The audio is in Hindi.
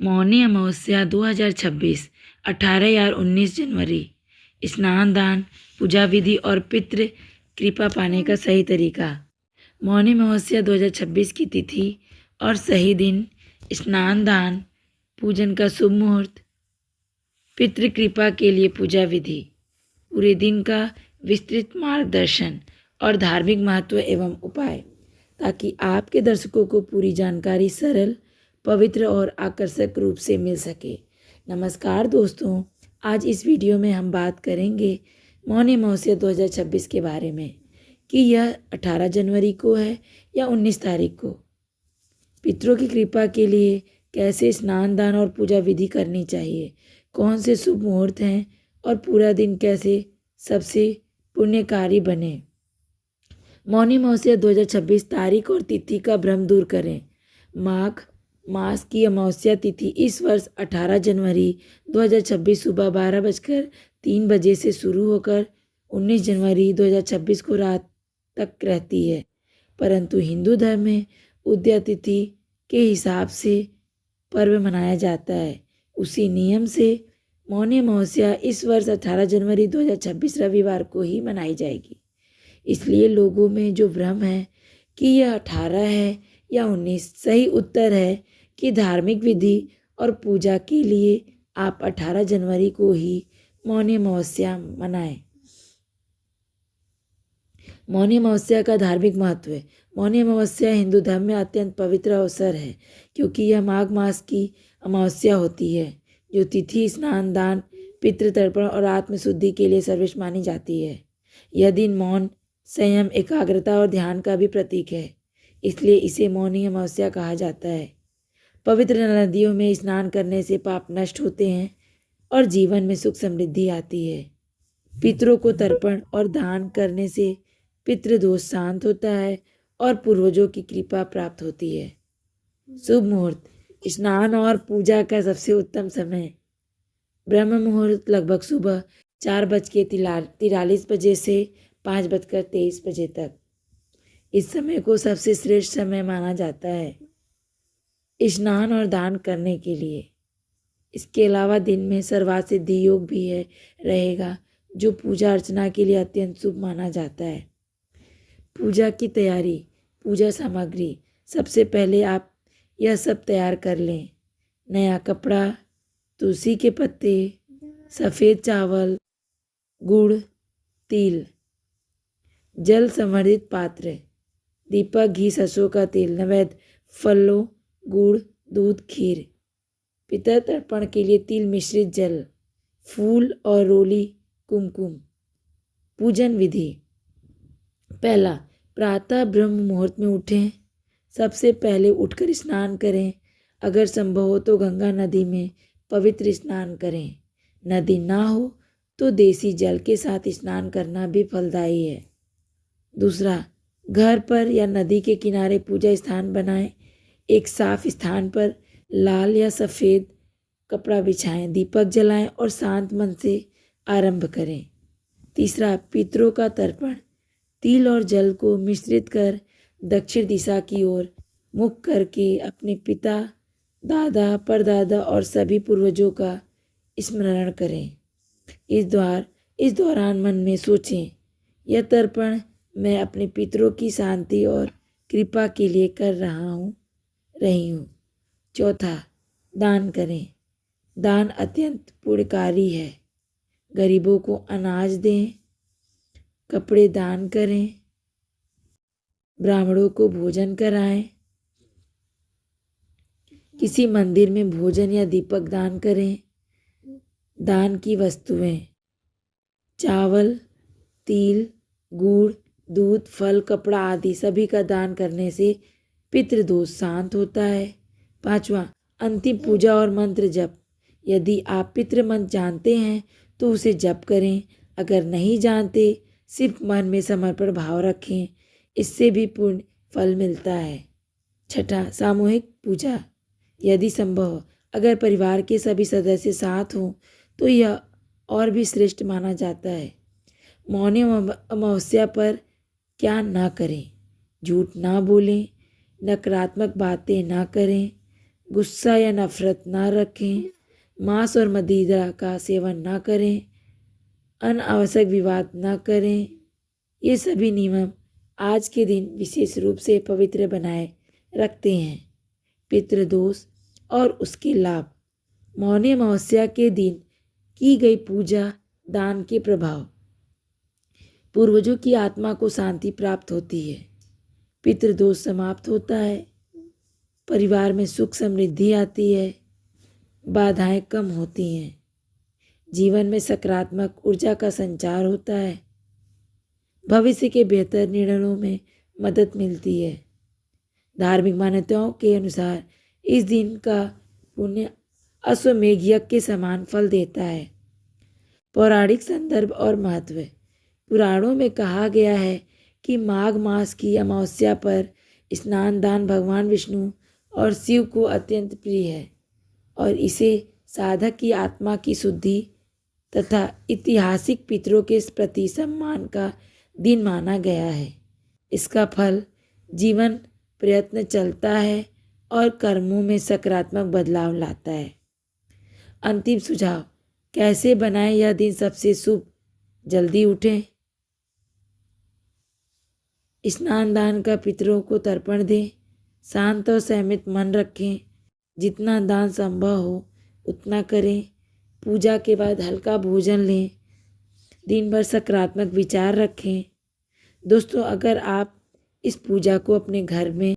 मौनी अमावस्या 2026 18 या 19 जनवरी। स्नान दान, पूजा विधि और पितृ कृपा पाने का सही तरीका। मौनी अमावस्या 2026 की तिथि और सही दिन, स्नान दान, पूजन का शुभ मुहूर्त, पितृ कृपा के लिए पूजा विधि, पूरे दिन का विस्तृत मार्गदर्शन और धार्मिक महत्व एवं उपाय, ताकि आपके दर्शकों को पूरी जानकारी सरल, पवित्र और आकर्षक रूप से मिल सके। नमस्कार दोस्तों, आज इस वीडियो में हम बात करेंगे मौनी अमावस्या 2026 के बारे में कि यह 18 जनवरी को है या 19 तारीख को। पितरों की कृपा के लिए कैसे स्नान दान और पूजा विधि करनी चाहिए, कौन से शुभ मुहूर्त हैं और पूरा दिन कैसे सबसे पुण्यकारी बने। मौनी अमावस्या 2026 तारीख और तिथि का भ्रम दूर करें। माघ मास की अमावस्या तिथि इस वर्ष 18 जनवरी 2026 सुबह 12:03 से शुरू होकर 19 जनवरी 2026 को रात तक रहती है, परंतु हिंदू धर्म में उदया तिथि के हिसाब से पर्व मनाया जाता है। उसी नियम से मौनी अमावस्या इस वर्ष 18 जनवरी 2026 रविवार को ही मनाई जाएगी। इसलिए लोगों में जो भ्रम है कि यह 18 है या 19, सही उत्तर है कि धार्मिक विधि और पूजा के लिए आप 18 जनवरी को ही मौनी अमावस्या मनाएं। मौनी अमावस्या का धार्मिक महत्व है। मौनी अमावस्या हिंदू धर्म में अत्यंत पवित्र अवसर है, क्योंकि यह माघ मास की अमावस्या होती है, जो तिथि स्नान दान, पितृतर्पण और आत्मशुद्धि के लिए सर्वश्रेष्ठ मानी जाती है। यह दिन मौन, संयम, एकाग्रता और ध्यान का भी प्रतीक है, इसलिए इसे मौनी अमावस्या कहा जाता है। पवित्र नदियों में स्नान करने से पाप नष्ट होते हैं और जीवन में सुख समृद्धि आती है। पितरों को तर्पण और दान करने से पितृदोष शांत होता है और पूर्वजों की कृपा प्राप्त होती है। शुभ मुहूर्त, स्नान और पूजा का सबसे उत्तम समय ब्रह्म मुहूर्त लगभग सुबह 4:43 से 5:23 तक। इस समय को सबसे श्रेष्ठ समय माना जाता है स्नान और दान करने के लिए। इसके अलावा दिन में सर्वासिद्धि योग भी रहेगा, जो पूजा अर्चना के लिए अत्यंत शुभ माना जाता है। पूजा की तैयारी, पूजा सामग्री, सबसे पहले आप यह सब तैयार कर लें। नया कपड़ा, तुलसी के पत्ते, सफ़ेद चावल, गुड़, तिल, जल संवर्धित पात्र, दीपक, घी, सरसों का तेल, नैवेद्य फलों, गुड़, दूध, खीर, पितर तर्पण के लिए तिल मिश्रित जल, फूल और रोली, कुमकुम। पूजन विधि, पहला, प्रातः ब्रह्म मुहूर्त में उठें। सबसे पहले उठकर स्नान करें। अगर संभव हो तो गंगा नदी में पवित्र स्नान करें। नदी ना हो तो देसी जल के साथ स्नान करना भी फलदायी है। दूसरा, घर पर या नदी के किनारे पूजा स्थान बनाएं। एक साफ स्थान पर लाल या सफ़ेद कपड़ा बिछाएं, दीपक जलाएं और शांत मन से आरंभ करें। तीसरा, पितरों का तर्पण, तिल और जल को मिश्रित कर दक्षिण दिशा की ओर मुख करके अपने पिता, दादा, परदादा और सभी पूर्वजों का स्मरण करें। इस दौरान मन में सोचें, यह तर्पण मैं अपने पितरों की शांति और कृपा के लिए कर रही हूँ। चौथा, दान करें। दान अत्यंत पुण्यकारी है। गरीबों को अनाज दें, कपड़े दान करें, ब्राह्मणों को भोजन कराएं, किसी मंदिर में भोजन या दीपक दान करें। दान की वस्तुएं, चावल, तिल, गुड़, दूध, फल, कपड़ा आदि सभी का दान करने से पितृदोष शांत होता है। पांचवा, अंतिम पूजा और मंत्र जप। यदि आप पितृ मंत्र जानते हैं तो उसे जप करें। अगर नहीं जानते, सिर्फ मन में समर्पण भाव रखें, इससे भी पूर्ण फल मिलता है। छठा, सामूहिक पूजा। यदि संभव हो, अगर परिवार के सभी सदस्य साथ हों तो यह और भी श्रेष्ठ माना जाता है। मौनी अमावस्या पर क्या ना करें, झूठ ना बोलें, नकारात्मक बातें ना करें, गुस्सा या नफरत ना रखें, मांस और मदिरा का सेवन ना करें, अनावश्यक विवाद ना करें। ये सभी नियम आज के दिन विशेष रूप से पवित्र बनाए रखते हैं। पितृदोष और उसके लाभ। मौनी अमावस्या के दिन की गई पूजा दान के प्रभाव। पूर्वजों की आत्मा को शांति प्राप्त होती है, पितृदोष समाप्त होता है, परिवार में सुख समृद्धि आती है, बाधाएं कम होती हैं, जीवन में सकारात्मक ऊर्जा का संचार होता है, भविष्य के बेहतर निर्णयों में मदद मिलती है। धार्मिक मान्यताओं के अनुसार इस दिन का पुण्य अश्वमेघ यज्ञ के समान फल देता है। पौराणिक संदर्भ और महत्व। पुराणों में कहा गया है कि माघ मास की अमावस्या पर स्नान दान भगवान विष्णु और शिव को अत्यंत प्रिय है और इसे साधक की आत्मा की शुद्धि तथा ऐतिहासिक पितरों के प्रति सम्मान का दिन माना गया है। इसका फल जीवन प्रयत्न चलता है और कर्मों में सकारात्मक बदलाव लाता है। अंतिम सुझाव, कैसे बनाएं यह दिन सबसे शुभ? जल्दी उठें, स्नान दान का पितरों को तर्पण दें, शांत और संयमित मन रखें, जितना दान संभव हो उतना करें, पूजा के बाद हल्का भोजन लें, दिन भर सकारात्मक विचार रखें। दोस्तों, अगर आप इस पूजा को अपने घर में